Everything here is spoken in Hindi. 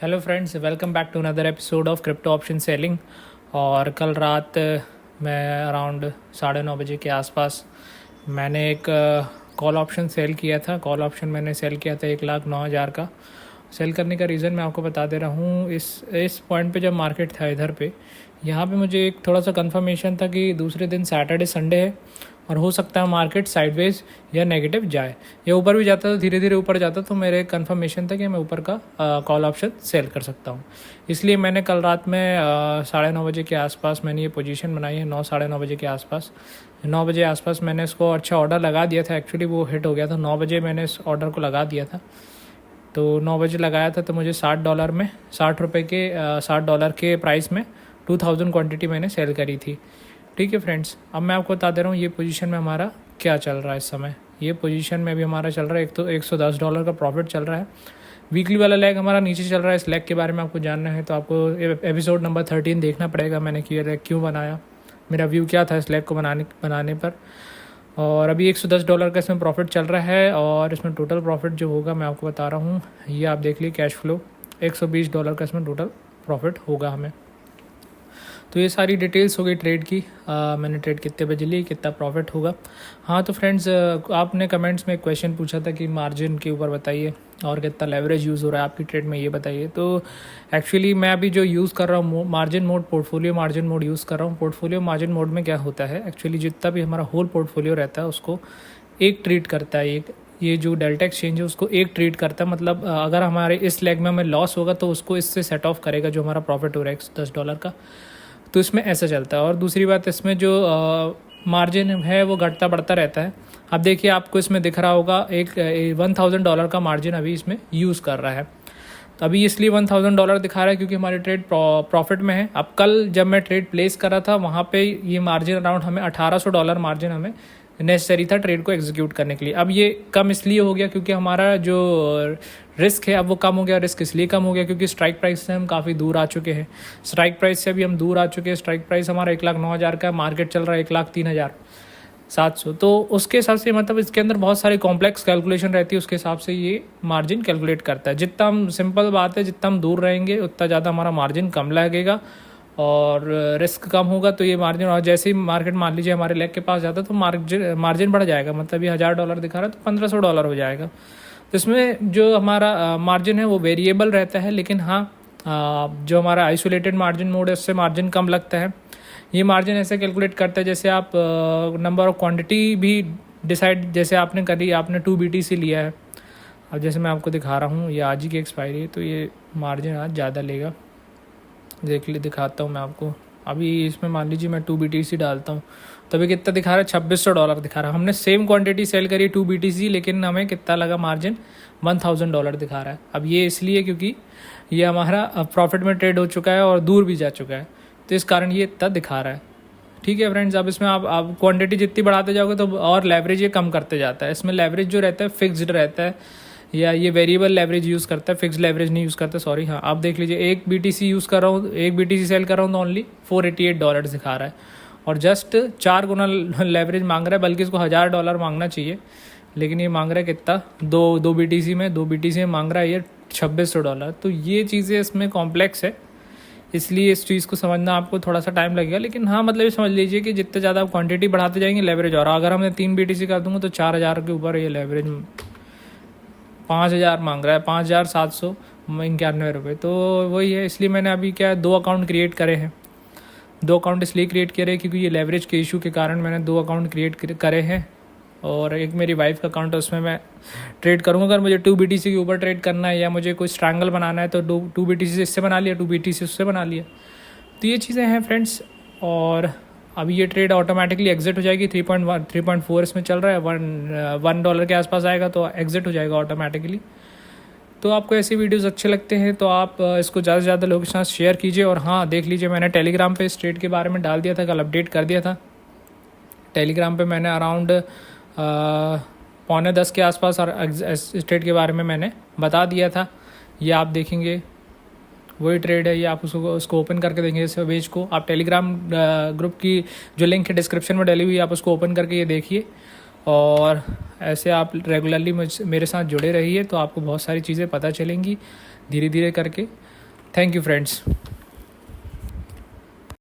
Hello friends, welcome back to another episode of crypto option selling. और कल रात मैं अराउंड 9:30 बजे के आसपास मैंने एक कॉल ऑप्शन सेल किया था। कॉल ऑप्शन मैंने सेल किया था 1,09,000 का। सेल करने का रीज़न मैं आपको बता दे रहा हूँ। इस पॉइंट पे जब मार्केट था इधर पे, यहाँ पे मुझे एक थोड़ा सा कंफर्मेशन था कि दूसरे दिन सैटरडे संडे है और हो सकता है मार्केट साइडवेज या नेगेटिव जाए या ऊपर भी जाता, तो धीरे धीरे ऊपर जाता, तो मेरे कंफर्मेशन था कि मैं ऊपर का कॉल ऑप्शन सेल कर सकता हूँ। इसलिए मैंने कल रात में 9:30 बजे के आसपास मैंने ये पोजीशन बनाई है। 9-9:30 बजे के आसपास, 9 बजे आसपास मैंने इसको अच्छा ऑर्डर लगा दिया था। एक्चुअली वो हिट हो गया था। 9 बजे मैंने इस ऑर्डर को लगा दिया था। तो 9 बजे लगाया था तो मुझे $60 में, $60 के प्राइस में 2000 क्वांटिटी मैंने सेल करी थी। ठीक है फ्रेंड्स, अब मैं आपको बता दे रहा हूँ ये पोजीशन में हमारा क्या चल रहा है इस समय। ये पोजीशन में अभी हमारा चल रहा है, एक तो $110 का प्रॉफिट चल रहा है। वीकली वाला लेग हमारा नीचे चल रहा है। इस लेग के बारे में आपको जानना है तो आपको एपिसोड नंबर 13 देखना पड़ेगा। मैंने ये लेग क्यों बनाया, मेरा व्यू क्या था इस लेग को बनाने पर। और अभी $110 का इसमें प्रॉफिट चल रहा है और इसमें टोटल प्रॉफिट जो होगा मैं आपको बता रहा हूँ। ये आप देख लीजिए, कैश फ्लो $120 का इसमें टोटल प्रॉफिट होगा हमें। तो ये सारी डिटेल्स हो गई ट्रेड की। मैंने ट्रेड कितने बजे ली, कितना प्रॉफिट होगा। हाँ तो फ्रेंड्स, आपने कमेंट्स में एक क्वेश्चन पूछा था कि मार्जिन के ऊपर बताइए और कितना लेवरेज यूज़ हो रहा है आपकी ट्रेड में, ये बताइए। तो एक्चुअली मैं अभी जो यूज़ कर रहा हूँ margin mode, portfolio margin mode use कर रहा हूँ। पोर्टफोलियो मार्जिन मोड में क्या होता है, एक्चुअली जितना भी हमारा होल पोर्टफोलियो रहता है उसको एक ट्रीट करता है। एक ये जो डेल्टा एक्सचेंज है उसको एक ट्रीट करता है। मतलब अगर हमारे इस लेग में हमें लॉस होगा तो उसको इससे सेट ऑफ करेगा जो हमारा प्रॉफिट हो रहा है $110 का। तो इसमें ऐसा चलता है। और दूसरी बात, इसमें जो मार्जिन है वो घटता बढ़ता रहता है। अब देखिए, आपको इसमें दिख रहा होगा एक $1000 का मार्जिन अभी इसमें यूज़ कर रहा है। तो अभी इसलिए $1000 दिखा रहा है क्योंकि हमारी ट्रेड प्रॉफिट में है। अब कल जब मैं ट्रेड प्लेस कर रहा था वहाँ पे ये मार्जिन अराउंड हमें $1800 मार्जिन हमें नेसेसरी था ट्रेड को एग्जीक्यूट करने के लिए। अब ये कम इसलिए हो गया क्योंकि हमारा जो रिस्क है अब वो कम हो गया। रिस्क इसलिए कम हो गया क्योंकि स्ट्राइक प्राइस से हम काफ़ी दूर आ चुके हैं। स्ट्राइक प्राइस से अभी हम दूर आ चुके हैं। स्ट्राइक प्राइस हमारा 1,09,000 का, मार्केट चल रहा है 1,03,700। तो उसके हिसाब से मतलब इसके अंदर बहुत सारी कॉम्प्लेक्स कैलकुलेशन रहती है। उसके हिसाब से ये मार्जिन कैलकुलेट करता है। जितना हम, सिंपल बात है, जितना हम दूर रहेंगे उतना ज़्यादा हमारा मार्जिन कम लगेगा और रिस्क कम होगा तो ये मार्जिन। और जैसे ही मार्केट मान लीजिए हमारे लेग के पास जाता है तो मार्जिन बढ़ जाएगा। मतलब ये $1000 दिखा रहा है तो $1500 हो जाएगा। तो इसमें जो हमारा मार्जिन है वो वेरिएबल रहता है। लेकिन हाँ, जो हमारा आइसोलेटेड मार्जिन मोड है उससे मार्जिन कम लगता है। ये मार्जिन ऐसे कैलकुलेट करता है जैसे आप नंबर ऑफ क्वांटिटी भी डिसाइड, जैसे आपने करी, आपने 2 BTC लिया है। अब जैसे मैं आपको दिखा रहा हूँ, ये आज ही की एक्सपायरी है तो ये मार्जिन आज ज़्यादा लेगा। दिखाता हूँ मैं आपको। अभी इसमें मान लीजिए मैं 2 BTC डालता हूँ तो अभी कितना दिखा रहा है, $2600 दिखा रहा है। हमने सेम क्वांटिटी सेल करी 2 BTC, लेकिन हमें कितना लगा मार्जिन, $1000 दिखा रहा है। अब ये इसलिए क्योंकि ये हमारा प्रॉफिट में ट्रेड हो चुका है और दूर भी जा चुका है, तो इस कारण ये इतना दिखा रहा है। ठीक है फ्रेंड्स, अब इसमें आप क्वांटिटी जितनी बढ़ाते जाओगे तो और लेवरेज ये कम करते जाता है। इसमें लेवरेज जो रहता है फिक्स्ड रहता है, या ये वेरिएबल लेवरेज यूज़ करता है, फिक्स लेवरेज नहीं यूज़ करता, सॉरी। हाँ, आप देख लीजिए, एक BTC यूज़ कर रहा हूँ, एक BTC सेल कर रहा हूँ तो ओनली $488 दिखा रहा है और जस्ट 4 गुना लेवरेज मांग रहा है। बल्कि इसको $1000 मांगना चाहिए, लेकिन ये मांग रहा है कितना, दो BTC में मांग रहा है ये $2600। तो ये चीज़ें इसमें कॉम्प्लेक्स है, इसलिए इस चीज़ को समझना आपको थोड़ा सा टाइम लगेगा। लेकिन हाँ, मतलब ये समझ लीजिए कि जितने ज़्यादा आप क्वांटिटी बढ़ाते जाएंगे लेवरेज, और अगर हमने 3 BTC कर दूंगा तो 4000 के ऊपर ये लेवरेज, 5000 मांग रहा है, $5791। तो वही है, इसलिए मैंने अभी क्या 2 अकाउंट क्रिएट करे हैं। 2 अकाउंट इसलिए क्रिएट करे क्योंकि ये लेवरेज के इशू के कारण मैंने 2 अकाउंट क्रिएट करे हैं। और एक मेरी वाइफ का अकाउंट है, उसमें मैं ट्रेड करूँगा। अगर मुझे 2 BTC के ऊपर ट्रेड करना है या मुझे कोई स्ट्रैंगल बनाना है तो 2 BTC से इससे बना लिया, 2 BTC उससे बना लिया। तो ये चीज़ें हैं फ्रेंड्स। और अभी ये ट्रेड ऑटोमेटिकली एग्जिट हो जाएगी। 3.4 इसमें चल रहा है, $1 के आसपास आएगा तो एग्जिट हो जाएगा ऑटोमेटिकली। तो आपको ऐसी वीडियोस अच्छे लगते हैं तो आप इसको ज़्यादा से ज़्यादा लोगों के साथ शेयर कीजिए। और हाँ, देख लीजिए, मैंने टेलीग्राम पे इस ट्रेड के बारे में डाल दिया था, कल अपडेट कर दिया था। टेलीग्राम पे मैंने अराउंड 9:45 के आसपास इस ट्रेड के बारे में मैंने बता दिया था। ये आप देखेंगे वही ट्रेड है, ये आप उसको ओपन करके देखेंगे इस पेज को। आप टेलीग्राम ग्रुप की जो लिंक है डिस्क्रिप्शन में डली हुई है, आप उसको ओपन करके ये देखिए और ऐसे आप रेगुलरली मेरे साथ जुड़े रहिए तो आपको बहुत सारी चीज़ें पता चलेंगी धीरे धीरे करके। Thank you friends.